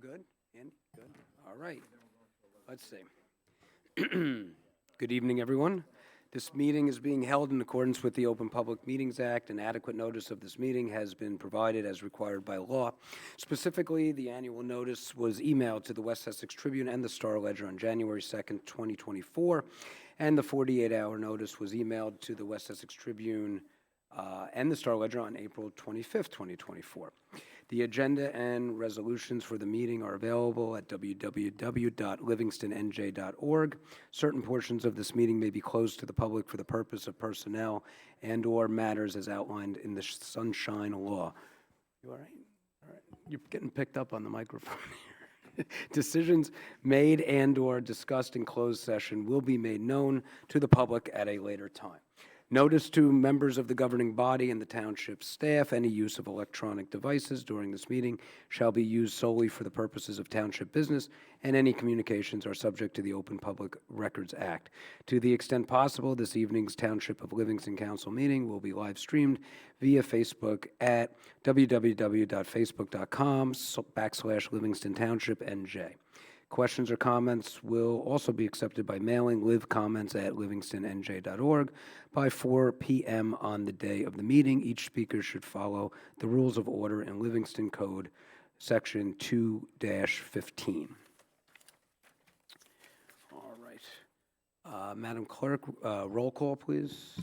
good? Andy? Good. All right. Let's see. Good evening, everyone. This meeting is being held in accordance with the Open Public Meetings Act, and adequate notice of this meeting has been provided as required by law. Specifically, the annual notice was emailed to the West Essex Tribune and the Star-Ledger on January 2nd, 2024, and the 48-hour notice was emailed to the West Essex Tribune and the Star-Ledger on April 25th, 2024. The agenda and resolutions for the meeting are available at www.livingstonnj.org. Certain portions of this meeting may be closed to the public for the purpose of personnel and/or matters as outlined in the Sunshine Law. You all right? All right. You're getting picked up on the microphone here. Decisions made and/or discussed in closed session will be made known to the public at a later time. Notice to members of the governing body and the township staff: any use of electronic devices during this meeting shall be used solely for the purposes of township business, and any communications are subject to the Open Public Records Act. To the extent possible, this evening's Township of Livingston Council meeting will be live streamed via Facebook at www.facebook.com/Livingston Township NJ. Questions or comments will also be accepted by mailing livcomments@livingstonNJ.org by 4 p.m. on the day of the meeting. Each speaker should follow the rules of order in Livingston Code, Section 2-15. All right. Madam Clerk, roll call, please.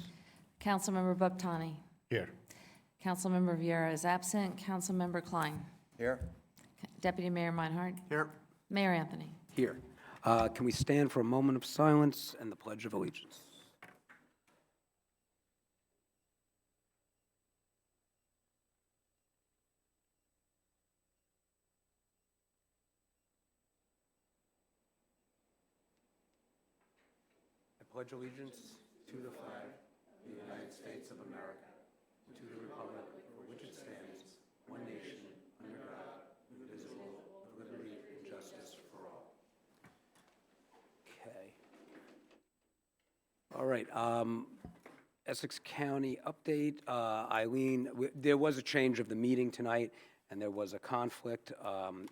Councilmember Bubtani. Here. Councilmember Vieira is absent. Councilmember Klein. Here. Deputy Mayor Meinhardt. Here. Mayor Anthony. Here. Can we stand for a moment of silence and the Pledge of Allegiance? I pledge allegiance to the flag of the United States of America, and to the republic for which it stands, one nation, under God, indivisible, with liberty and justice for all. Okay. All right. Essex County update. Eileen, there was a change of the meeting tonight, and there was a conflict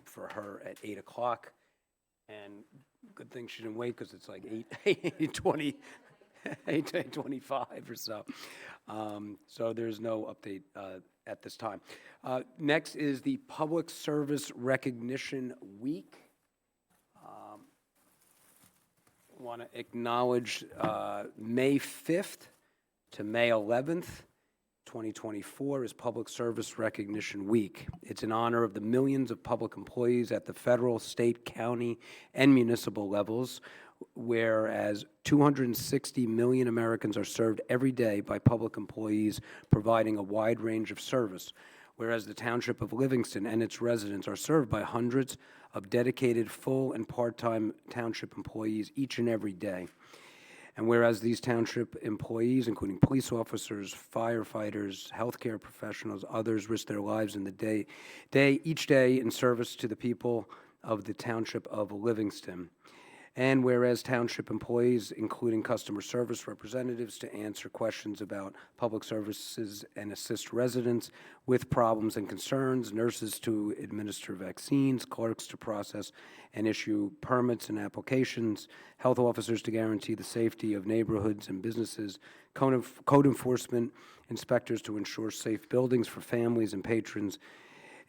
for her at 8 o'clock. And good thing she didn't wait, because it's like 8:20, 8:25 or so. So there's no update at this time. Next is the Public Service Recognition Week. I want to acknowledge May 5th to May 11th, 2024 is Public Service Recognition Week. It's in honor of the millions of public employees at the federal, state, county, and municipal levels, whereas 260 million Americans are served every day by public employees providing a wide range of service, whereas the Township of Livingston and its residents are served by hundreds of dedicated full and part-time township employees each and every day. And whereas these township employees, including police officers, firefighters, healthcare professionals, others risk their lives in the each day in service to the people of the Township of Livingston. And whereas township employees, including customer service representatives, to answer questions about public services and assist residents with problems and concerns, nurses to administer vaccines, clerks to process and issue permits and applications, health officers to guarantee the safety of neighborhoods and businesses, code enforcement inspectors to ensure safe buildings for families and patrons,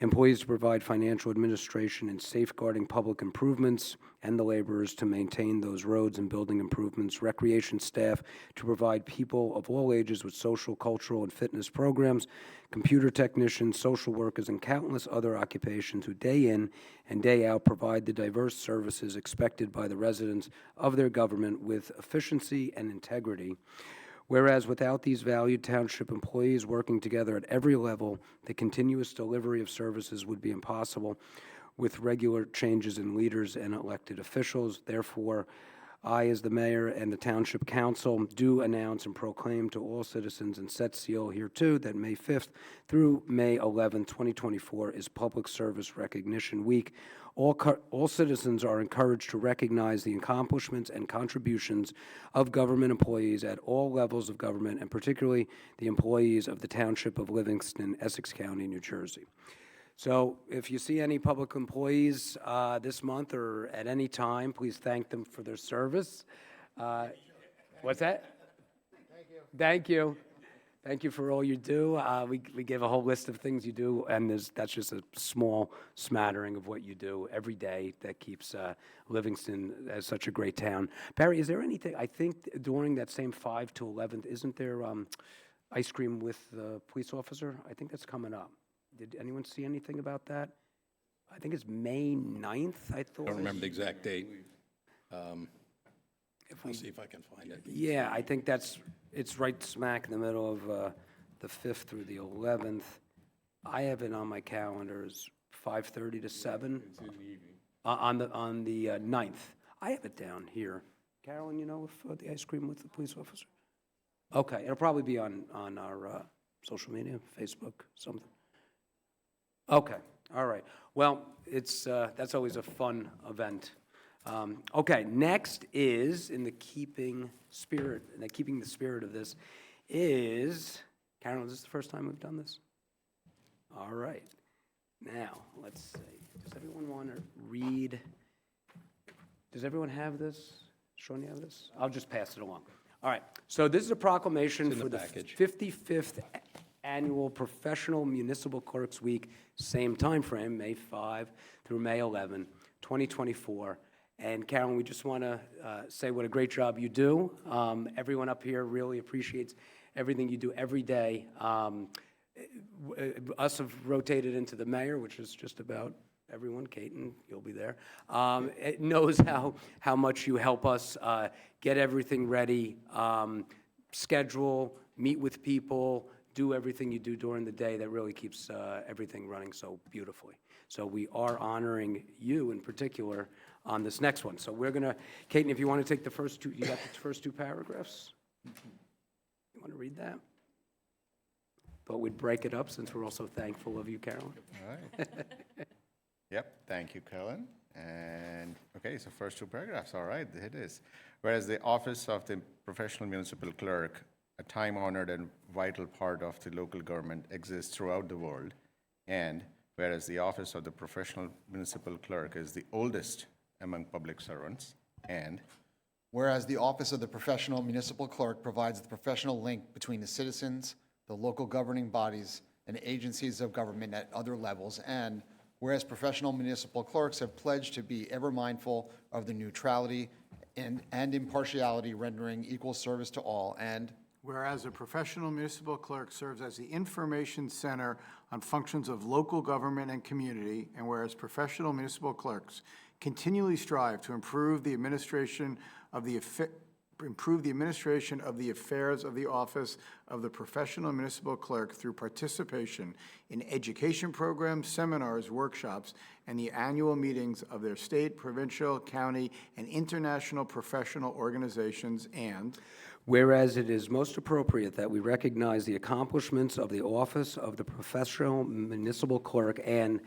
employees to provide financial administration and safeguarding public improvements, and the laborers to maintain those roads and building improvements, recreation staff to provide people of all ages with social, cultural, and fitness programs, computer technicians, social workers, and countless other occupations who day in and day out provide the diverse services expected by the residents of their government with efficiency and integrity. Whereas without these valued township employees working together at every level, the continuous delivery of services would be impossible with regular changes in leaders and elected officials. Therefore, I, as the mayor and the township council, do announce and proclaim to all citizens and set seal here too that May 5th through May 11th, 2024 is Public Service Recognition Week. All citizens are encouraged to recognize the accomplishments and contributions of government employees at all levels of government, and particularly the employees of the Township of Livingston, Essex County, New Jersey. So if you see any public employees this month or at any time, please thank them for their service. What's that? Thank you. Thank you. Thank you for all you do. We gave a whole list of things you do, and that's just a small smattering of what you do every day that keeps Livingston as such a great town. Barry, is there anything, I think during that same 5 to 11th, isn't there ice cream with the police officer? I think that's coming up. Did anyone see anything about that? I think it's May 9th, I thought. I don't remember the exact date. I'll see if I can find it. Yeah, I think it's right smack in the middle of the 5th through the 11th. I have it on my calendar as 5:30 to 7. It's in the evening. On the 9th. I have it down here. Carolyn, you know if the ice cream with the police officer? Okay, it'll probably be on our social media, Facebook, something. Okay, all right. Well, that's always a fun event. Okay, next is, in keeping the spirit of this, is, Carolyn, is this the first time we've done this? All right. Now, let's see. Does everyone want to read? Does everyone have this? Sean, you have this? I'll just pass it along. All right. So this is a proclamation for the 55th Annual Professional Municipal Clerks Week, same time frame, May 5 through May 11, 2024. And Carolyn, we just want to say what a great job you do. Everyone up here really appreciates everything you do every day. Us have rotated into the mayor, which is just about everyone. Caton, you'll be there. It knows how much you help us get everything ready, schedule, meet with people, do everything you do during the day that really keeps everything running so beautifully. So we are honoring you in particular on this next one. So we're going to, Caton, if you want to take the first two, you got the first two paragraphs? You want to read that? But we'd break it up since we're also thankful of you, Carolyn. All right. Yep, thank you, Carolyn. And, okay, so first two paragraphs, all right, it is. Whereas the office of the professional municipal clerk, a time-honored and vital part of the local government, exists throughout the world, and whereas the office of the professional municipal clerk is the oldest among public servants, and whereas the office of the professional municipal clerk provides the professional link between the citizens, the local governing bodies, and agencies of government at other levels, and whereas professional municipal clerks have pledged to be ever mindful of the neutrality and impartiality, rendering equal service to all, and whereas a professional municipal clerk serves as the information center on functions of local government and community, and whereas professional municipal clerks continually strive to improve the administration of the affairs of the office of the professional municipal clerk through participation in education programs, seminars, workshops, and the annual meetings of their state, provincial, county, and international professional organizations, and whereas it is most appropriate that we recognize the accomplishments of the office of the professional municipal clerk, and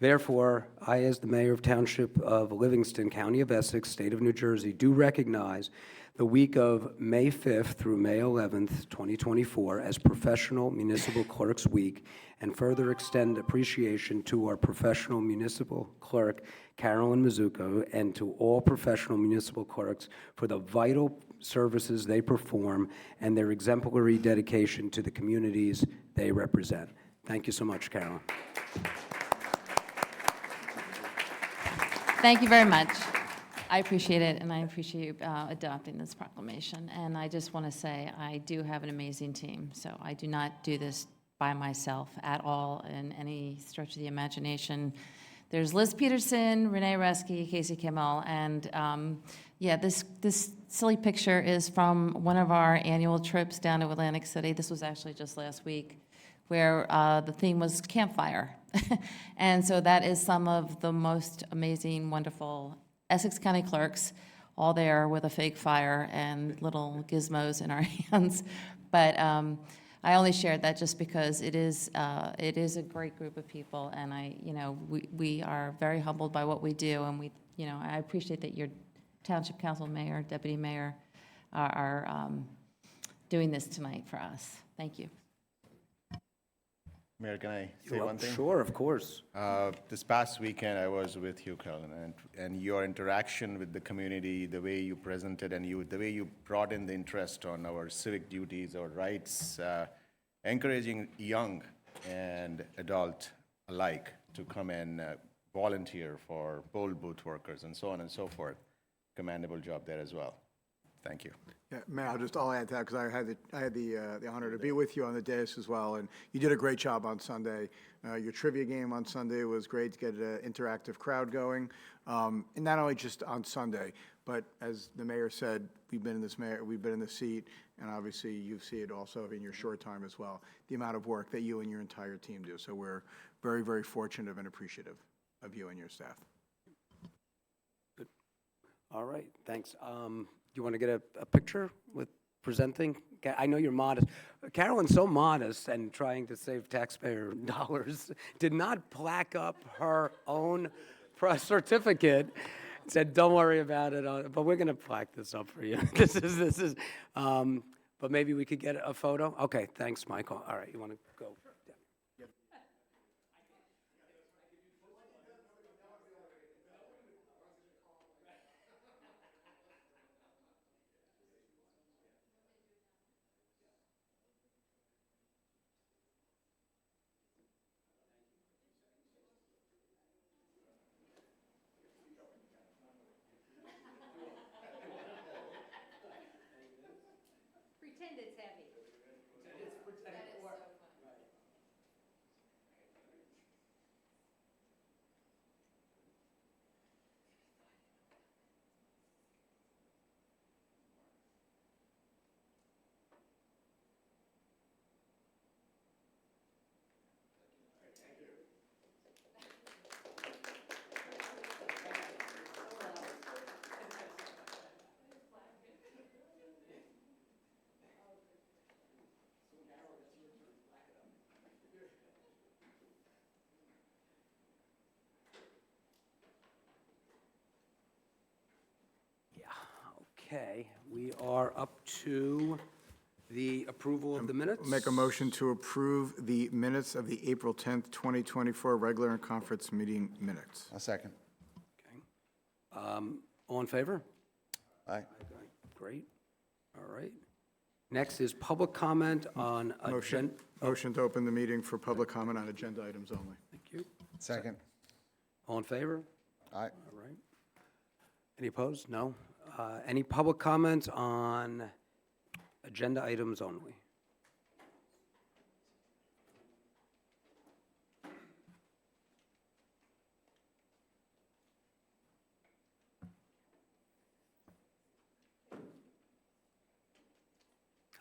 therefore, I, as the mayor of Township of Livingston, County of Essex, State of New Jersey, do recognize the week of May 5th through May 11th, 2024, as Professional Municipal Clerks Week, and further extend appreciation to our professional municipal clerk, Carolyn Mizuko, and to all professional municipal clerks for the vital services they perform and their exemplary dedication to the communities they represent. Thank you so much, Carolyn. Thank you very much. I appreciate it, and I appreciate you adopting this proclamation. And I just want to say I do have an amazing team, so I do not do this by myself at all in any stretch of the imagination. There's Liz Peterson, Renee Reske, Casey Kimmel, and yeah, this silly picture is from one of our annual trips down to Atlantic City. This was actually just last week, where the theme was campfire. And so that is some of the most amazing, wonderful Essex County clerks, all there with a fake fire and little gizmos in our hands. But I only shared that just because it is a great group of people, and we are very humbled by what we do, and I appreciate that your Township Council Mayor, Deputy Mayor are doing this tonight for us. Thank you. Mayor, can I say one thing? Sure, of course. This past weekend, I was with you, Kellen, and your interaction with the community, the way you presented and the way you brought in the interest on our civic duties, our rights, encouraging young and adult alike to come and volunteer for poll booth workers and so on and so forth. Commendable job there as well. Thank you. Yeah, Mayor, I'll add to that, because I had the honor to be with you on the dais as well, and you did a great job on Sunday. Your trivia game on Sunday was great to get an interactive crowd going. And not only just on Sunday, but as the mayor said, we've been in this seat, and obviously you've seen it also in your short time as well, the amount of work that you and your entire team do. So we're very, very fortunate and appreciative of you and your staff. All right, thanks. You want to get a picture with presenting? I know you're modest. Carolyn's so modest and trying to save taxpayer dollars, did not plaque up her own certificate. Said, don't worry about it, but we're going to plaque this up for you. This is, but maybe we could get a photo? Okay, thanks, Michael. All right, you want to go? Pretend it's heavy. Okay, we are up to the approval of the minutes. Make a motion to approve the minutes of the April 10th, 2024 regular and conference meeting minutes. A second. Okay. All in favor? Aye. Great. All right. Next is public comment on Motion to open the meeting for public comment on agenda items only. Thank you. Second. All in favor? Aye. All right. Any opposed? No. Any public comment on agenda items only?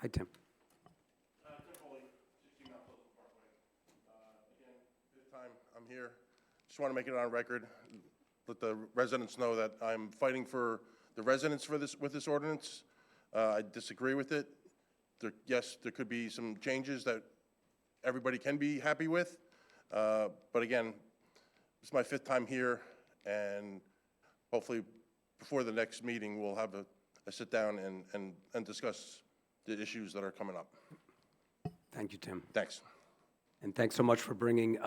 Hi, Tim. This time I'm here. Just want to make it on record, let the residents know that I'm fighting for the residents for this, with this ordinance. I disagree with it. Yes, there could be some changes that everybody can be happy with. But again, it's my 5th time here, and hopefully before the next meeting, we'll have a sit down and discuss the issues that are coming up. Thank you, Tim. Thanks. And thanks so much for bringing,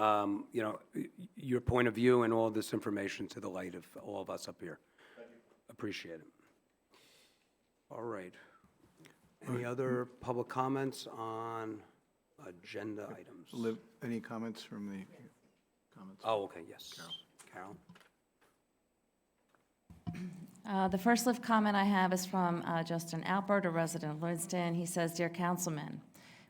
your point of view and all this information to the light of all of us up here. Thank you. Appreciate it. All right. Any other public comments on agenda items? Liv, any comments from the comments? Oh, okay, yes. Carol? The first live comment I have is from Justin Albert, a resident of Livingston. He says, "Dear Councilman,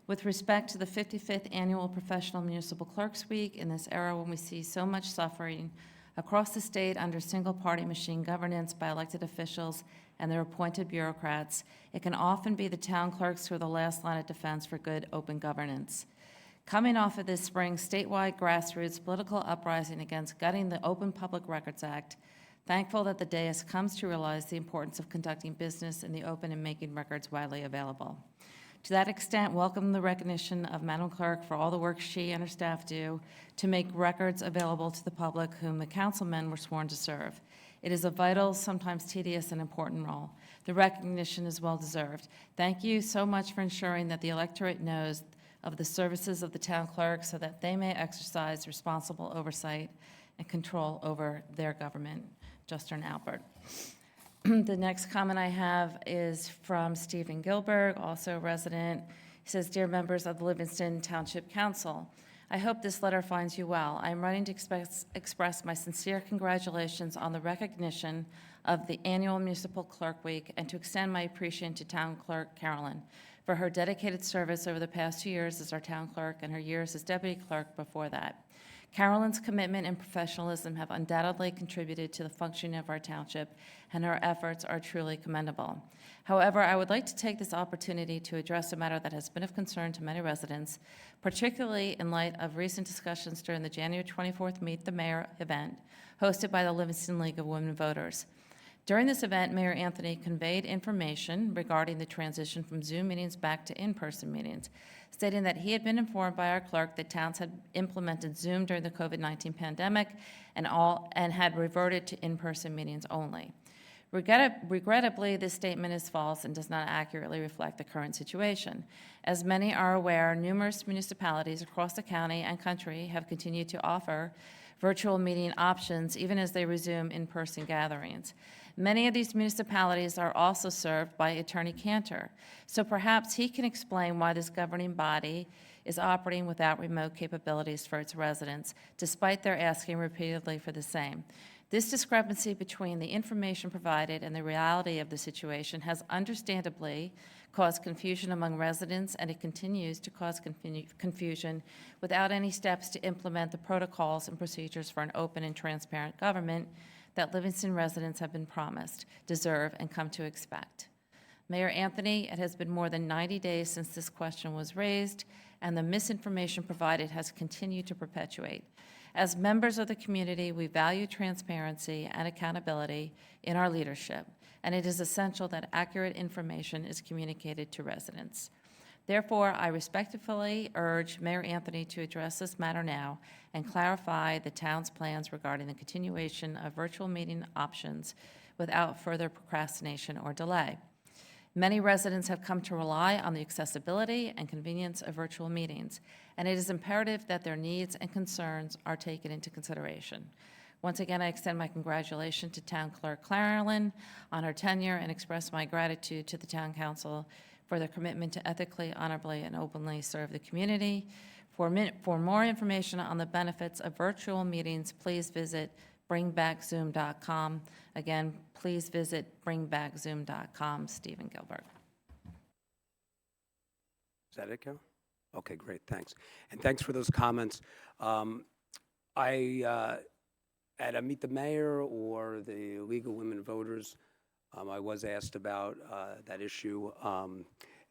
with respect to the 55th Annual Professional Municipal Clerks Week, in this era when we see so much suffering across the state under single-party machine governance by elected officials and their appointed bureaucrats, it can often be the town clerks who are the last line of defense for good open governance. Coming off of this spring's statewide grassroots political uprising against gutting the Open Public Records Act, thankful that the dais comes to realize the importance of conducting business in the open and making records widely available. To that extent, welcome the recognition of Madam Clerk for all the work she and her staff do to make records available to the public whom the councilmen were sworn to serve. It is a vital, sometimes tedious, and important role. The recognition is well-deserved. Thank you so much for ensuring that the electorate knows of the services of the town clerk so that they may exercise responsible oversight and control over their government. Justin Albert. The next comment I have is from Stephen Gilberg, also a resident. He says, "Dear members of the Livingston Township Council, I hope this letter finds you well. I am writing to express my sincere congratulations on the recognition of the annual Municipal Clerk Week and to extend my appreciation to Town Clerk Carolyn for her dedicated service over the past 2 years as our town clerk and her years as deputy clerk before that. Carolyn's commitment and professionalism have undoubtedly contributed to the functioning of our township, and her efforts are truly commendable. However, I would like to take this opportunity to address a matter that has been of concern to many residents, particularly in light of recent discussions during the January 24th Meet the Mayor event hosted by the Livingston League of Women Voters. During this event, Mayor Anthony conveyed information regarding the transition from Zoom meetings back to in-person meetings, stating that he had been informed by our clerk that towns had implemented Zoom during the COVID-19 pandemic and had reverted to in-person meetings only. Regrettably, this statement is false and does not accurately reflect the current situation. As many are aware, numerous municipalities across the county and country have continued to offer virtual meeting options even as they resume in-person gatherings. Many of these municipalities are also served by Attorney Cantor, so perhaps he can explain why this governing body is operating without remote capabilities for its residents, despite their asking repeatedly for the same. This discrepancy between the information provided and the reality of the situation has understandably caused confusion among residents, and it continues to cause confusion without any steps to implement the protocols and procedures for an open and transparent government that Livingston residents have been promised, deserve, and come to expect. Mayor Anthony, it has been more than 90 days since this question was raised, and the misinformation provided has continued to perpetuate. As members of the community, we value transparency and accountability in our leadership, and it is essential that accurate information is communicated to residents. Therefore, I respectfully urge Mayor Anthony to address this matter now and clarify the town's plans regarding the continuation of virtual meeting options without further procrastination or delay. Many residents have come to rely on the accessibility and convenience of virtual meetings, and it is imperative that their needs and concerns are taken into consideration. Once again, I extend my congratulations to Town Clerk Carolyn on her tenure and express my gratitude to the Town Council for their commitment to ethically, honorably, and openly serve the community. For more information on the benefits of virtual meetings, please visit bringbackzoom.com. Again, please visit bringbackzoom.com. Stephen Gilbert. Is that it, Carol? Okay, great, thanks. And thanks for those comments. At a Meet the Mayor or the League of Women Voters, I was asked about that issue,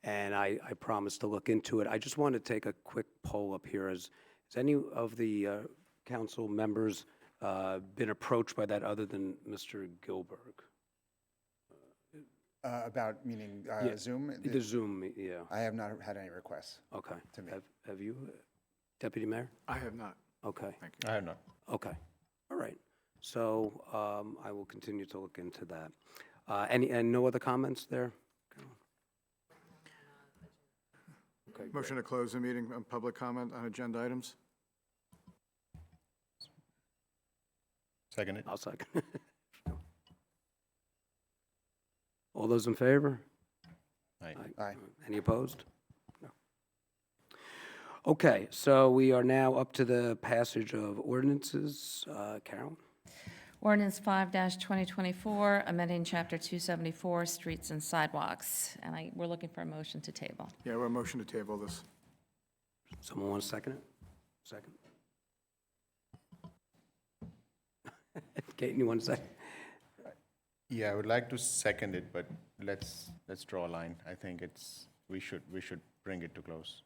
and I promised to look into it. I just want to take a quick poll up here. Has any of the council members been approached by that other than Mr. Gilberg? About meaning Yeah, Zoom? The Zoom, yeah. I have not had any requests. Okay. To me. Have you, Deputy Mayor? I have not. Okay. Thank you. I have not. Okay. All right. So I will continue to look into that. And no other comments there? Okay, great. Motion to close the meeting on public comment on agenda items? Second it. I'll second. All those in favor? Aye. Aye. Any opposed? No. Okay, so we are now up to the passage of ordinances. Carol? Ordinance 5-2024, amending Chapter 274, Streets and Sidewalks. And we're looking for a motion to table. Yeah, we're motion to table this. Someone want to second it? Second? Kate, you want to second? Yeah, I would like to second it, but let's draw a line. I think we should bring it to close.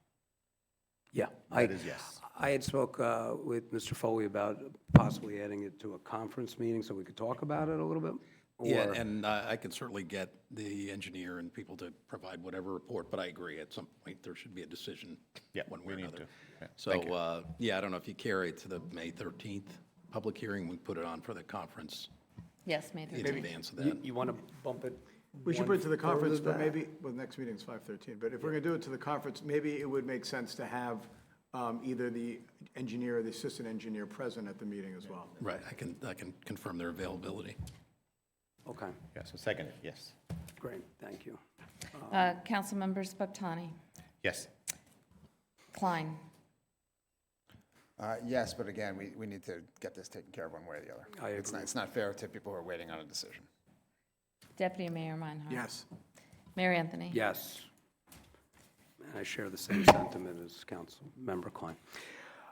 Yeah. That is yes. I had spoke with Mr. Foley about possibly adding it to a conference meeting so we could talk about it a little bit. Yeah, or- and I can certainly get the engineer and people to provide whatever report, but I agree, at some point, there should be a decision Yeah, one way we or need another. to. Yeah, So, thank you. yeah, I don't know if you carry it to the May 13th public hearing, we put it on for the conference Yes, May in 13th. advance of that. You want to bump it We should put it to the conference, of but that. maybe, well, next meeting's 5:13, but if we're going to do it to the conference, maybe it would make sense to have either the engineer or the assistant engineer present at the meeting as well. Right, I can confirm their availability. Okay, Yeah, so seconded, yes. great, thank you. Council members Baptani, Yes. Klein, Yes, but again, we need to get this taken care of one way or the other. I It's agree. it's not fair to people who are waiting on a decision. Deputy Mayor Meinhardt. Yes. Mayor Anthony. Yes. And I share the same sentiment as Councilmember Klein.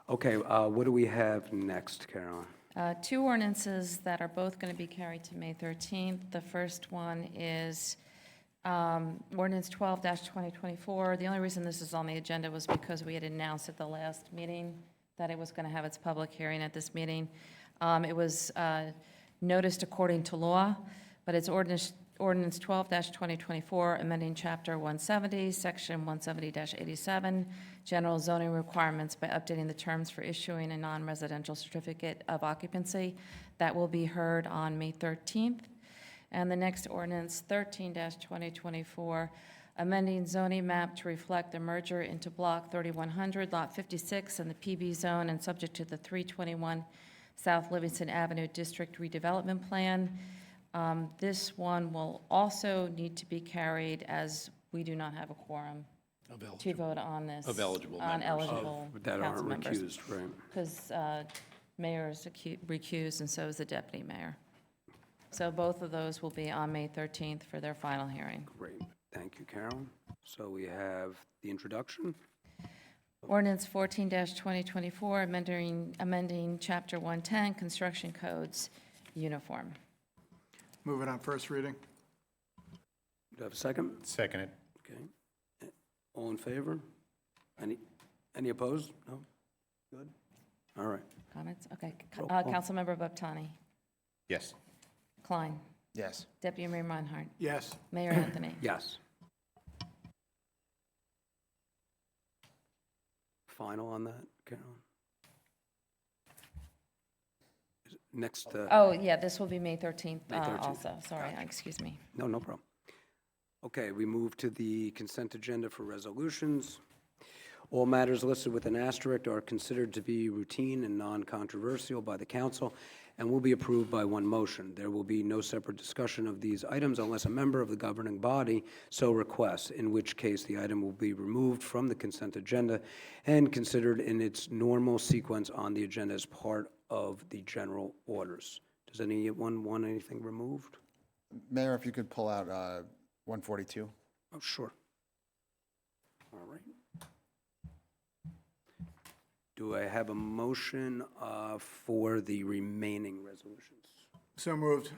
Okay, what do we have next, Carolyn? Two ordinances that are both going to be carried to May 13th. The first one is ordinance 12-2024. The only reason this is on the agenda was because we had announced at the last meeting that it was going to have its public hearing at this meeting. It was noticed according to law, but it's ordinance 12-2024, amending Chapter 170, Section 170-87, general zoning requirements by updating the terms for issuing a non-residential certificate of occupancy. That will be heard on May 13th. And the next ordinance, 13-2024, amending zoning map to reflect the merger into Block 3100, Lot 56, and the PB zone, and subject to the 321 South Livingston Avenue District redevelopment plan. This one will also need to be carried as we do not have a quorum to vote on this. Of eligible On members. eligible That council aren't members. recused, right? Because mayor is recused, and so is the deputy mayor. So both of those will be on May 13th for their final hearing. Great, thank you, Carolyn. So we have the introduction. Ordinance 14-2024, amending Chapter 110, Construction Codes, Uniform. Move it on first reading? Do I have a second? Seconded. Okay. All in favor? Any opposed? No? Good? All right. Comments? Okay. Roll call. Councilmember Baptani. Yes. Klein. Yes. Deputy Mayor Meinhardt. Yes. Mayor Anthony. Yes. Final on that, Carolyn? Next, Oh, yeah, this will be May 13th May 13th. also. Sorry, excuse me. no problem. Okay, we move to the consent agenda for resolutions. All matters listed with an asterisk are considered to be routine and non-controversial by the council and will be approved by one motion. There will be no separate discussion of these items unless a member of the governing body so requests, in which case the item will be removed from the consent agenda and considered in its normal sequence on the agenda as part of the general orders. Does anyone want anything removed? Mayor, if you could pull out 142. Oh, sure. All right. Do I have a motion for the remaining resolutions? So moved.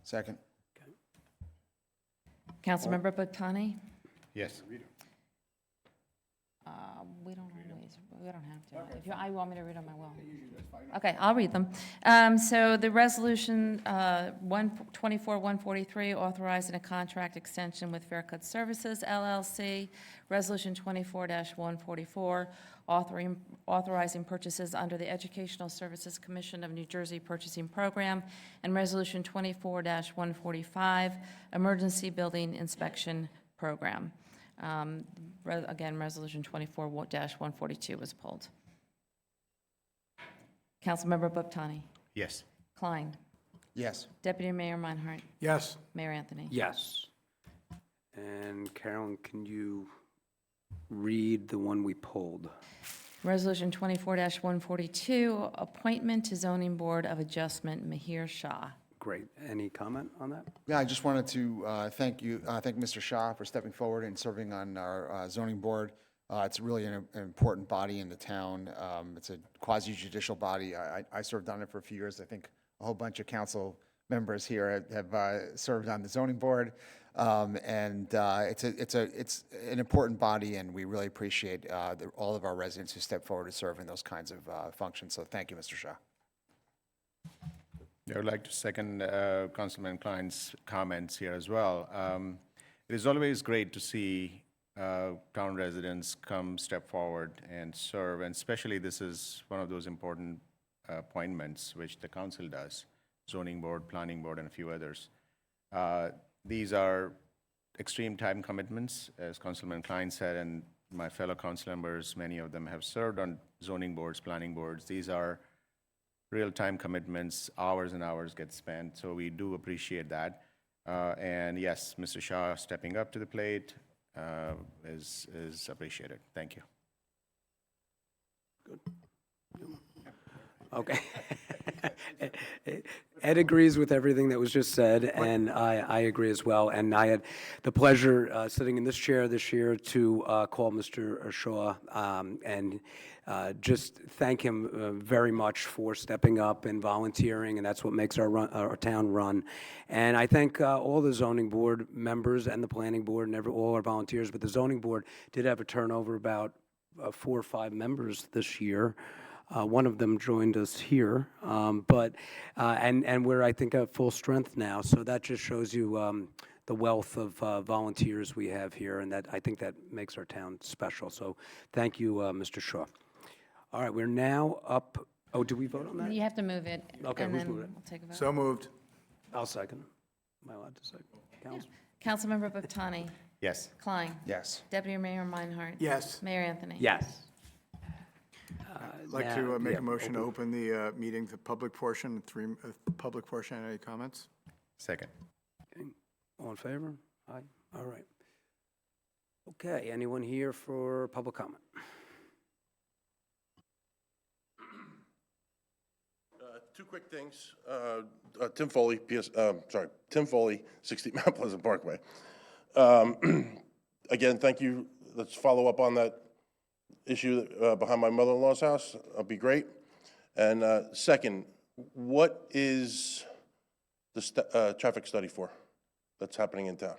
Second. Councilmember Baptani? Yes. We don't have to. If you want me to read them, I will. Okay, I'll read them. So the resolution 124-143, authorizing a contract extension with Faircut Services LLC. Resolution 24-144, authorizing purchases under the Educational Services Commission of New Jersey Purchasing Program. And Resolution 24-145, Emergency Building Inspection Program. Again, Resolution 24-142 was pulled. Councilmember Baptani. Yes. Klein. Yes. Deputy Mayor Meinhardt. Yes. Mayor Anthony. Yes. And Carolyn, can you read the one we pulled? Resolution 24-142, appointment to Zoning Board of Adjustment, Mahir Shah. Great. Any comment on that? Yeah, I just wanted to thank Mr. Shah for stepping forward and serving on our zoning board. It's really an important body in the town. It's a quasi-judicial body. I served on it for a few years. I think a whole bunch of council members here have served on the zoning board. It's an important body, and we really appreciate all of our residents who step forward to serve in those kinds of functions. So thank you, Mr. Shah. I would like to second Councilman Klein's comments here as well. It is always great to see town residents step forward and serve, and especially this is one of those important appointments which the council does, zoning board, planning board, and a few others. These are extreme time commitments, as Councilman Klein said, and my fellow council members, many of them have served on zoning boards, planning boards. These are real time commitments, hours and hours get spent, so we do appreciate that. And yes, Mr. Shah stepping up to the plate is appreciated. Thank you. Okay. Ed agrees with everything that was just said, and I agree as well. And I had the pleasure, sitting in this chair this year, to call Mr. Shaw and just thank him very much for stepping up and volunteering, and that's what makes our town run. And I thank all the zoning board members and the planning board and all our volunteers, but the zoning board did have a turnover about 4 or 5 members this year. One of them joined us here, but we're, I think, at full strength now. So that just shows you the wealth of volunteers we have here, and that I think that makes our town special. So thank you, Mr. Shaw. All right, we're now up. Oh, do we vote on that? You have to move it. Okay, and who's then moving it? we'll take a vote. So moved. I'll second. Am I allowed to second? Council? Councilmember Boktani, Yes. Klein, Yes. Deputy Mayor Meinhardt. Yes. Mayor Anthony. Yes. I'd like Now- to make yeah, a motion to open the meeting, the public portion, public portion. Any comments? Second. Okay. All in favor? Aye. All right. Okay, anyone here for public comment? Two quick things. Tim Foley, Tim Foley, 60 Mount Pleasant Parkway. Again, thank you. Let's follow up on that issue behind my mother-in-law's house. That'll be great. And second, what is the traffic study for that's happening in town?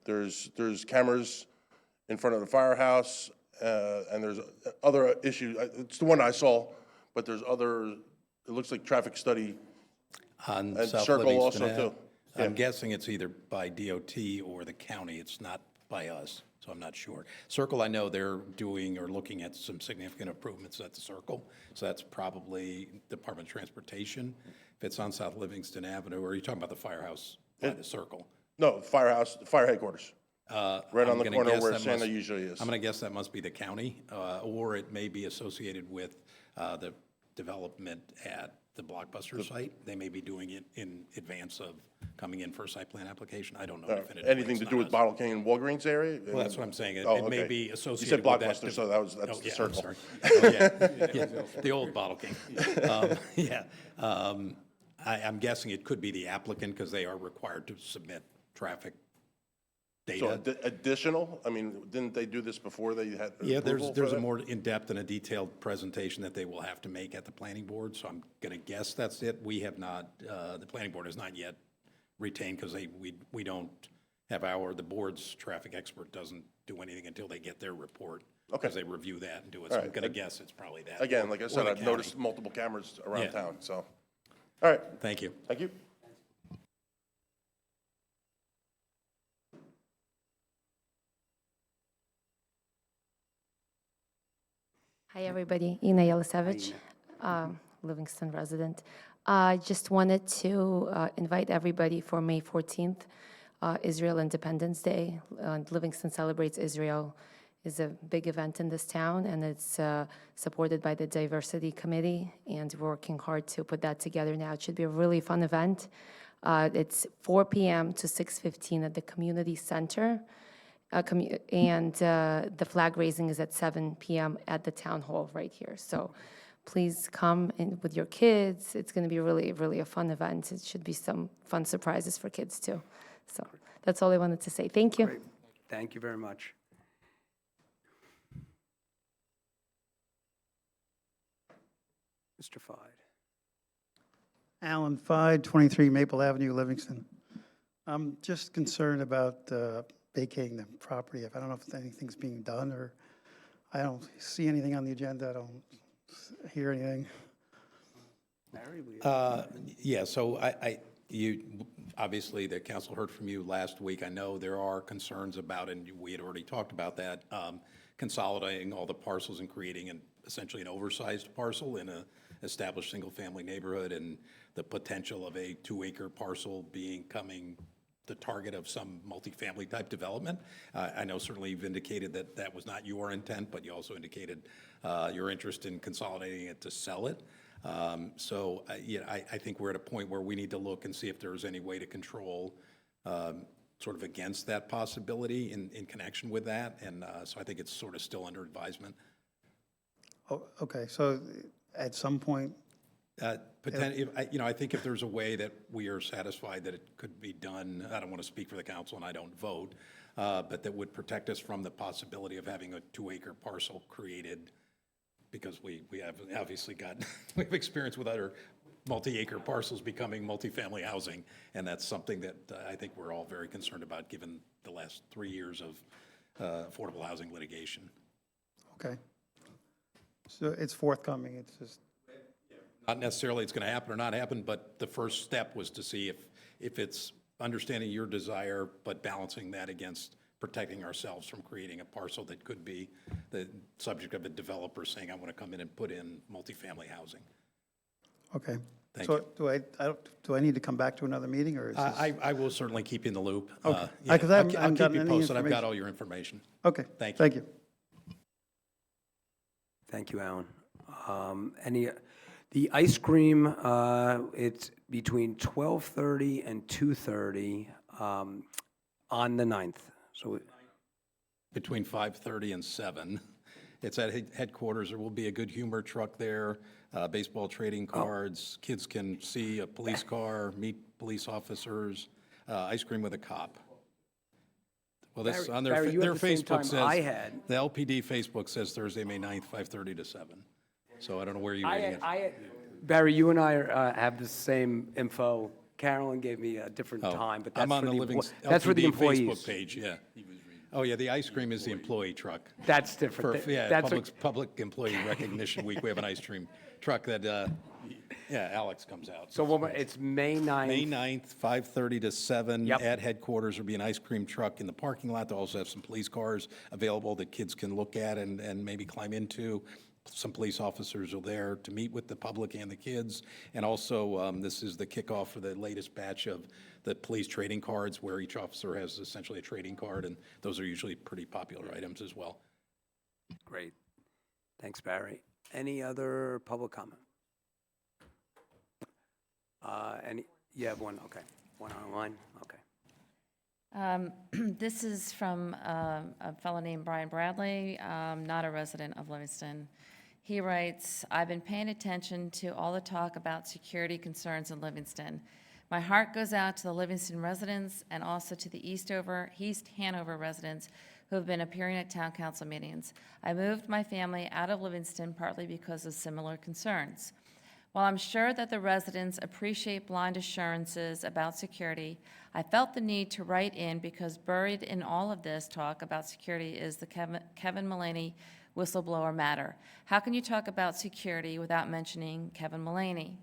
There's cameras in front of the firehouse, and there's other issues. It's the one I saw, but there's other, it looks like traffic study On and South Circle Livingston also, Ave. too. I'm guessing it's either by DOT or the county. It's not by us, so I'm not sure. Circle, I know they're doing or looking at some significant improvements at the Circle, so that's probably Department of Transportation. If it's on South Livingston Avenue, or are you talking about the firehouse by the Circle? No, firehouse, fire headquarters. Right on I'm the gonna corner guess where that Santa must- usually is. I'm going to guess that must be the county, or it may be associated with the development at the Blockbuster site. They may be doing it in advance of coming in for a site plan application. I don't know definitively. Anything It's to not do with us. Bottle King and Walgreens area? Well, that's what I'm saying. It Oh, it may okay. be You said associated with that. Blockbuster, so that's Oh, the yeah, I'm Circle. sorry. Oh, yeah, the old Bottle King. Yeah. I'm guessing it could be the applicant because they are required to submit traffic So data. additional, I mean, didn't they do this before they had Yeah, approval for there's a that? more in-depth and a detailed presentation that they will have to make at the planning board, so I'm going to guess that's it. We have not, the planning board has not yet retained, because we don't have the board's traffic expert doesn't do anything until they get their report. Okay. Because they review that and do it, so I'm right. going to guess it's probably that. Again, like I or said, the I've county. noticed multiple cameras around Yeah. town, so. All right, Thank you. thank you. Hi, everybody. Ina Yelisevich, Livingston resident. I just wanted to invite everybody for May 14th, Israel Independence Day. Livingston Celebrates Israel is a big event in this town, and it's supported by the Diversity Committee, and we're working hard to put that together now. It should be a really fun event. It's 4 p.m. to 6:15 at the community center. And the flag raising is at 7 p.m. at the town hall right here. So please come in with your kids. It's going to be really, really a fun event. It should be some fun surprises for kids too. So that's all I wanted to say. Thank you. Great. Thank you very much. Mr. Fide. Alan Fide, 23 Maple Avenue, Livingston. I'm just concerned about vacating the property. I don't know if anything's being done, or I don't see anything on the agenda. I don't hear anything. Larry, Yeah, so obviously, the council heard from you last week. I know there are concerns about, and we had already talked about that, consolidating all the parcels and creating essentially an oversized parcel in established single-family neighborhood and the potential of a 2-acre parcel becoming the target of some multifamily type development. I know certainly you've indicated that that was not your intent, but you also indicated your interest in consolidating it to sell it. So, yeah, I think we're at a point where we need to look and see if there's any way to control sort of against that possibility in connection with that. And so I think it's sort of still under advisement. Oh, okay, so at some point, I think if there's a way that we are satisfied that it could be done, I don't want to speak for the council and I don't vote, but that would protect us from the possibility of having a 2-acre parcel created, because we have obviously we have experience with other multi-acre parcels becoming multifamily housing, and that's something that I think we're all very concerned about given the last 3 years of affordable housing litigation. okay. So it's forthcoming, it's just, Not necessarily it's going to happen or not happen, but the first step was to see if it's understanding your desire, but balancing that against protecting ourselves from creating a parcel that could be the subject of a developer saying, I want to come in and put in multifamily housing. okay. Thank So you. do I need to come back to another meeting, or is this? I will certainly keep you in the loop. Okay. Yeah, 'Cause I haven't I'll keep gotten you any posted. I've got information. all your information. Okay. Thank you. Thank you. Thank you, Alan. The ice cream, it's between 12:30 and 2:30 on the 9th. So Between 5:30 and 7. It's at headquarters. There will be a good humor truck there, baseball trading cards. Kids can see a police car, meet police officers, ice cream with a cop. Well, this, Barry- on Barry, you their had the same Facebook time I says, had. the LPD Facebook says Thursday, May 9th, 5:30 to 7. So I don't know where you're reading it. Barry, you and I have the same info. Carolyn gave me a different Oh, time, but I'm that's on for the the, Livingston that's for the LPD employees. Facebook page, yeah. Oh, yeah, the ice cream is the employee truck. That's different. For, yeah, That's Public Employee Recognition Week, we have an ice cream truck that, yeah, Alex comes out. So it's May 9th. May 9th, 5:30 to 7. Yep. At headquarters will be an ice cream truck in the parking lot. They'll also have some police cars available that kids can look at and maybe climb into. Some police officers are there to meet with the public and the kids. And also, this is the kickoff for the latest batch of the police trading cards, where each officer has essentially a trading card, and those are usually pretty popular items as well. Great. Thanks, Barry. Any other public comment? You have one, okay. One online, okay. This is from a fellow named Brian Bradley, not a resident of Livingston. He writes, I've been paying attention to all the talk about security concerns in Livingston. My heart goes out to the Livingston residents and also to the East Hanover residents who have been appearing at town council meetings. I moved my family out of Livingston partly because of similar concerns. While I'm sure that the residents appreciate blind assurances about security, I felt the need to write in because buried in all of this talk about security is the Kevin Mullaney whistleblower matter. How can you talk about security without mentioning Kevin Mullaney?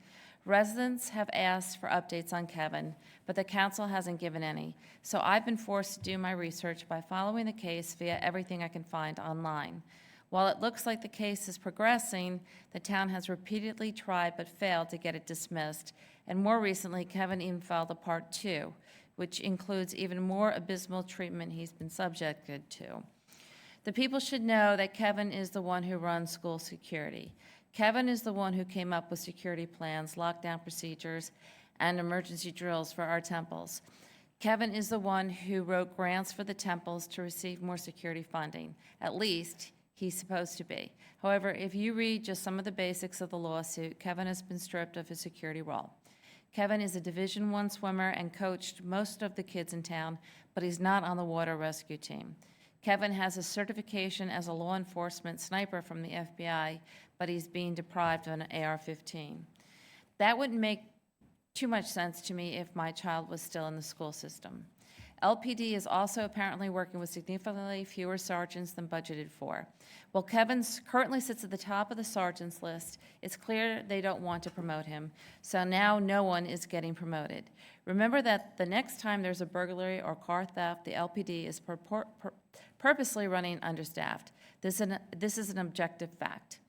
Residents have asked for updates on Kevin, but the council hasn't given any. So I've been forced to do my research by following the case via everything I can find online. While it looks like the case is progressing, the town has repeatedly tried but failed to get it dismissed. And more recently, Kevin even filed a Part 2, which includes even more abysmal treatment he's been subjected to. The people should know that Kevin is the one who runs school security. Kevin is the one who came up with security plans, lockdown procedures, and emergency drills for our temples. Kevin is the one who wrote grants for the temples to receive more security funding. At least, he's supposed to be. However, if you read just some of the basics of the lawsuit, Kevin has been stripped of his security role. Kevin is a Division I swimmer and coached most of the kids in town, but he's not on the water rescue team. Kevin has a certification as a law enforcement sniper from the FBI, but he's being deprived of an AR-15. That wouldn't make too much sense to me if my child was still in the school system. LPD is also apparently working with significantly fewer sergeants than budgeted for. While Kevin currently sits at the top of the sergeants list, it's clear they don't want to promote him, so now no one is getting promoted. Remember that the next time there's a burglary or car theft, the LPD is purposely running understaffed. This is an objective fact.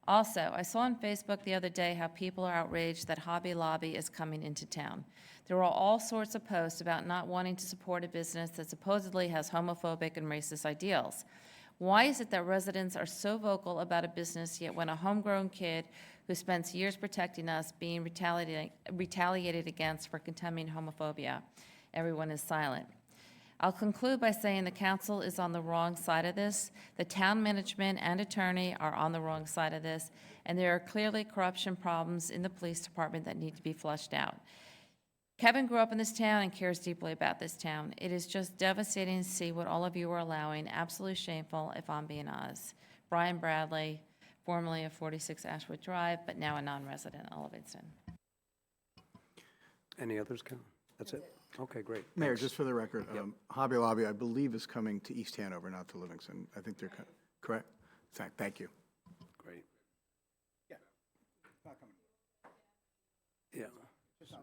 Also, I saw on Facebook the other day how people are outraged that Hobby Lobby is coming into town. There were all sorts of posts about not wanting to support a business that supposedly has homophobic and racist ideals. Why is it that residents are so vocal about a business, yet when a homegrown kid who spends years protecting us being retaliated against for condemning homophobia, everyone is silent? I'll conclude by saying the council is on the wrong side of this. The town management and attorney are on the wrong side of this, and there are clearly corruption problems in the police department that need to be flushed out. Kevin grew up in this town and cares deeply about this town. It is just devastating to see what all of you are allowing. Absolutely shameful, if I'm being honest. Brian Bradley, formerly of 46 Ashwood Drive, but now a non-resident of Livingston. Any others, Cal? That's it? Okay, great. Mayor, Thanks. just for the record, Hobby Lobby, I believe, is coming to East Hanover, not to Livingston. I think they're, correct? Thank you. Great. Yeah.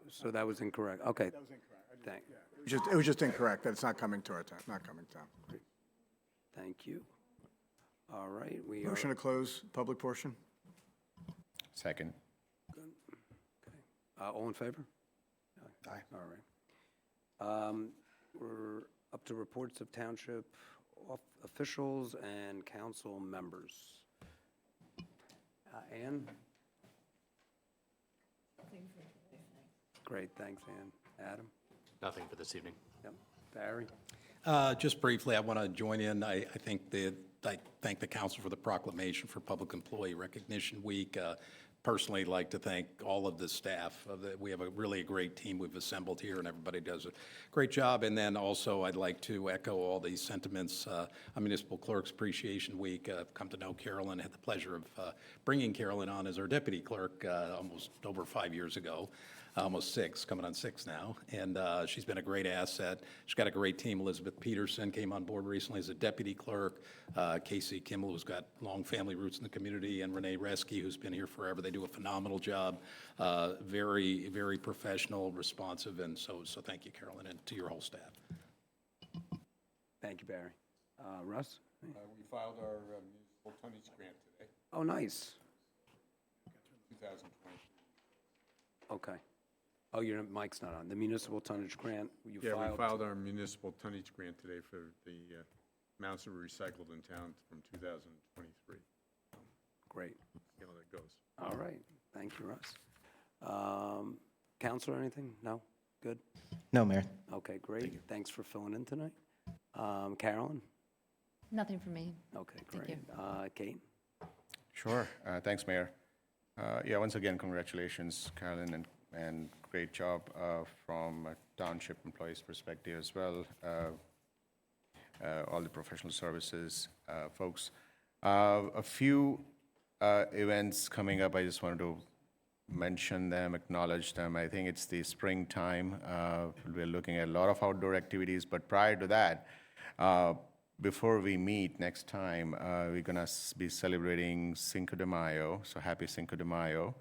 So that was incorrect. Okay. That was incorrect. It was just incorrect, that it's not coming to our town, not coming to town. Thank you. All right, we are, Motion to close public portion? Second. all in favor? Aye. All right. We're up to reports of township officials and council members. Ann? Great, thanks, Ann. Adam? Nothing for this evening. Yep. Barry? Just briefly, I want to join in. I thank the council for the proclamation for Public Employee Recognition Week. Personally, like to thank all of the staff. We have a really great team we've assembled here, and everybody does a great job. And then also, I'd like to echo all these sentiments on Municipal Clerks Appreciation Week. I've come to know Carolyn, had the pleasure of bringing Carolyn on as our deputy clerk almost over 5 years ago. Almost 6, coming on 6 now, and she's been a great asset. She's got a great team. Elizabeth Peterson came on board recently as a deputy clerk. Casey Kimmel, who's got long family roots in the community, and Renee Reske, who's been here forever. They do a phenomenal job. Very, very professional, responsive, and so thank you, Carolyn, and to your whole staff. Thank you, Barry. Russ? We filed our municipal tonnage grant today, Oh, nice. 2020. Okay. Oh, your mic's not on. The municipal tonnage grant, you Yeah, filed? we filed our municipal tonnage grant today for the amounts that were recycled in town from 2023. Great. See how that goes. All right. Thank you, Russ. Counselor, anything? No? Good? No, Mayor. Okay, great. Thanks for filling in tonight. Carolyn? Nothing for me. Okay, Thank great. Kate? Sure. Thanks, Mayor. Yeah, once again, congratulations, Carolyn, and great job from a township employees' perspective as well. All the professional services folks. A few events coming up. I just wanted to mention them, acknowledge them. I think it's the springtime. We're looking at a lot of outdoor activities, but prior to that, before we meet next time, we're gonna be celebrating Cinco de Mayo, so happy Cinco de Mayo.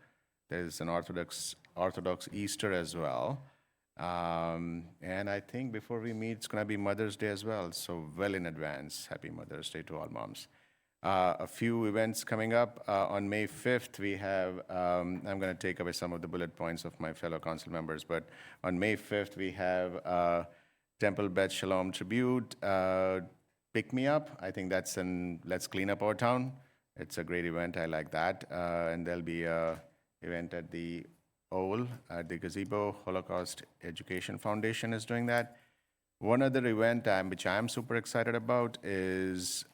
There's an Orthodox Easter as well. And I think before we meet, it's gonna be Mother's Day as well, so well in advance, happy Mother's Day to all moms. A few events coming up. On May 5th, we have, I'm gonna take away some of the bullet points of my fellow council members, but on May 5th, we have Temple Beth Shalom Tribute, Pick Me Up. I think that's an Let's Clean Up Our Town. It's a great event, I like that. And there'll be a event at the OWL, at the Gazebo. Holocaust Education Foundation is doing that. One other event which I'm super excited about is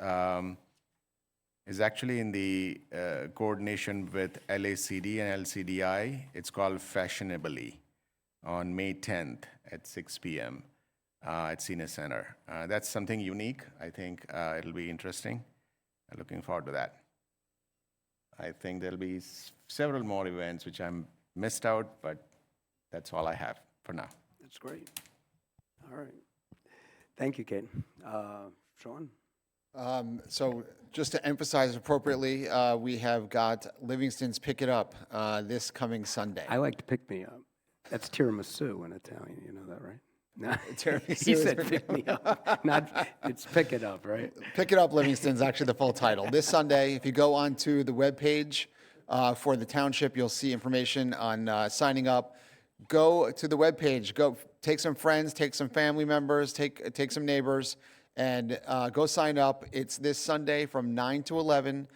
actually in the coordination with LACD and LCDI. It's called Fashionably on May 10th at 6 p.m. At Senior Center. That's something unique. I think it'll be interesting. I'm looking forward to that. I think there'll be several more events which I'm missed out, but that's all I have for now. That's great. All right. Thank you, Kate. Sean? So just to emphasize appropriately, we have got Livingston's Pick It Up this coming Sunday. I like to pick me up. That's tiramisu in Italian. You know that, right? No, Tiramisu he is said pick me up. Not, it's pick it up, right? Pick It Up Livingston's actually the full title. This Sunday, if you go onto the webpage for the township. You'll see information on signing up. Go to the webpage, go take some friends, take some family members, take some neighbors, and go sign up. It's this Sunday from 9 to 11.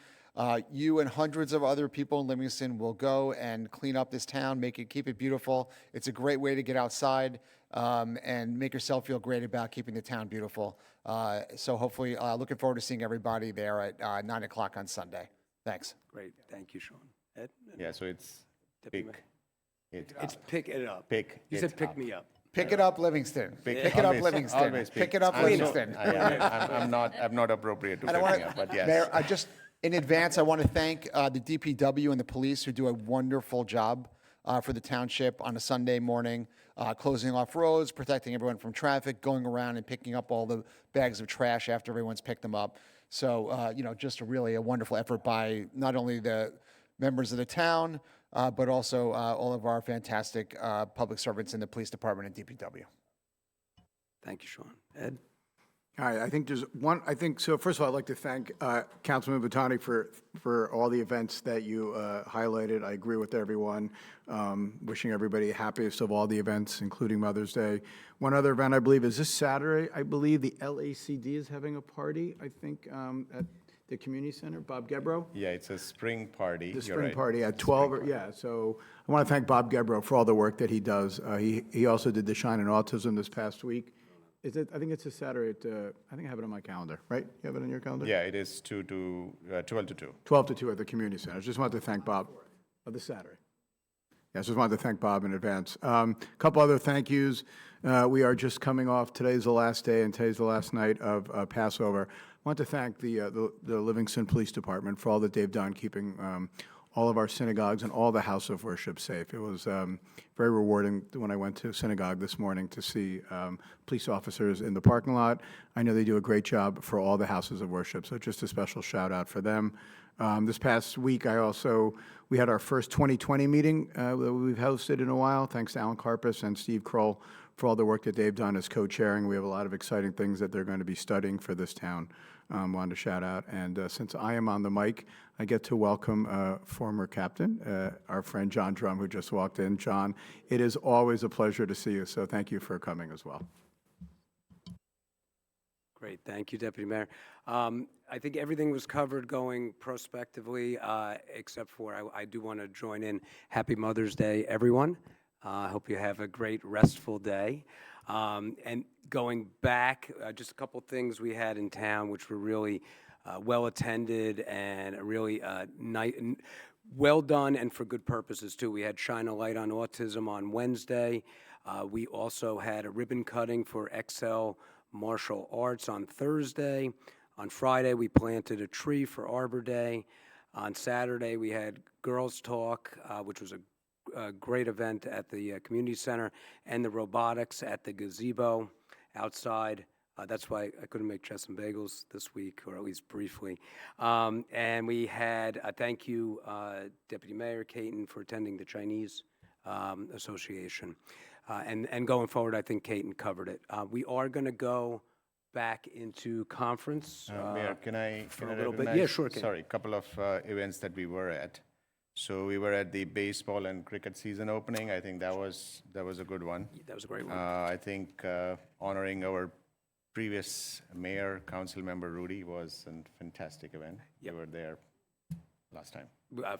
You and hundreds of other people in Livingston will go and clean up this town, keep it beautiful. It's a great way to get outside and make yourself feel great about keeping the town beautiful. So hopefully, looking forward to seeing everybody there at 9 o'clock on Sunday. Thanks. Great, thank you, Sean. Ed? Yeah, so it's Deputy pick it It's up. pick it up. Pick You it said pick up. me up. Pick it up, Livingston. Pick it up, Always- Livingston. always Pick it up, I'm so- Livingston. I'm not appropriate to And I picking want up, but yes. Mayor, I just, in advance, I want to thank the DPW and the police who do a wonderful job for the township on a Sunday morning, closing off roads, protecting everyone from traffic, going around and picking up all the bags of trash after everyone's picked them up. So, just really a wonderful effort by not only the members of the town, but also all of our fantastic public servants in the police department and DPW. Thank you, Sean. Ed? All right, I think there's one, so first of all, I'd like to thank Councilman Batani for all the events that you highlighted. I agree with everyone. Wishing everybody happiest of all the events, including Mother's Day. One other event, I believe, is this Saturday. I believe the LACD is having a party, I think, at the community center. Bob Gebro? Yeah, it's a spring party. The You're spring right. party at 12, yeah, so I want to thank Bob Gebro for all the work that he does. He also did the Shine on Autism this past week. I think it's a Saturday I think I have it on my calendar, right? You have it on your calendar? Yeah, it is 12 to 2. 12 to 2 at the community center. Just wanted to thank Bob, this Saturday. Yes, just wanted to thank Bob in advance. Couple other thank yous. We are just coming off, today's the last day and today's the last night of Passover. I want to thank the Livingston Police Department for all that they've done keeping all of our synagogues and all the house of worship safe. It was very rewarding when I went to synagogue this morning to see police officers in the parking lot. I know they do a great job for all the houses of worship, so just a special shout out for them. This past week, we had our first 2020 meeting that we've hosted in a while, thanks to Alan Karpus and Steve Kroll for all the work that they've done as co-chairing. We have a lot of exciting things that they're going to be studying for this town. Wanted to shout out. And since I am on the mic, I get to welcome former captain, our friend John Drum, who just walked in. John, it is always a pleasure to see you, so thank you for coming as well. Great, thank you, Deputy Mayor. I think everything was covered going prospectively, except for I do want to join in. Happy Mother's Day, everyone. I hope you have a great, restful day. And going back, just a couple things we had in town which were really well attended and really well done and for good purposes too. We had Shine a Light on Autism on Wednesday. We also had a ribbon cutting for Excel Martial Arts on Thursday. On Friday, we planted a tree for Arbor Day. On Saturday, we had Girls Talk, which was a great event at the community center, and the robotics at the gazebo outside. That's why I couldn't make chess and bagels this week, or at least briefly. And we had, thank you, Deputy Mayor Caton, for attending the Chinese Association. And going forward, I think Caton covered it. We are going to go back into conference. Mayor, can I for a little bit? recognize- Yeah, sure, Ken. Sorry, a couple of events that we were at. So we were at the baseball and cricket season opening. I think that was a good one. That was a great one. I think honoring our previous mayor, council member Rudy was a fantastic event. You were there last time.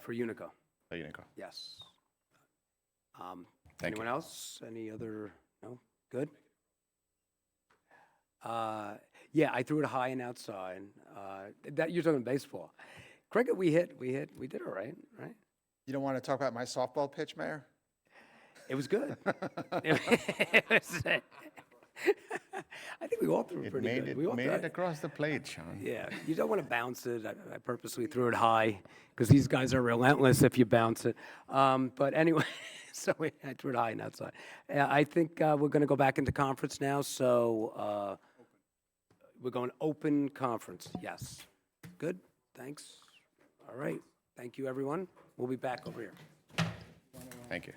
For Unico, So, Unico. yes. Thank Anyone else? Any other? No? Good? Yeah, I threw it high and outside. You're talking baseball. Cricket, we did all right, right? You don't want to talk about my softball pitch, Mayor? It was good. I think we all threw it It pretty made good. We all it tried. across the plate, Sean. Yeah, you don't want to bounce it. I purposely threw it high because these guys are relentless if you bounce it. But anyway, so I threw it high and outside. I think we're going to go back into conference now. So we're going open conference. Yes. Good. Thanks. All right. Thank you, everyone. We'll be back over here. Thank you.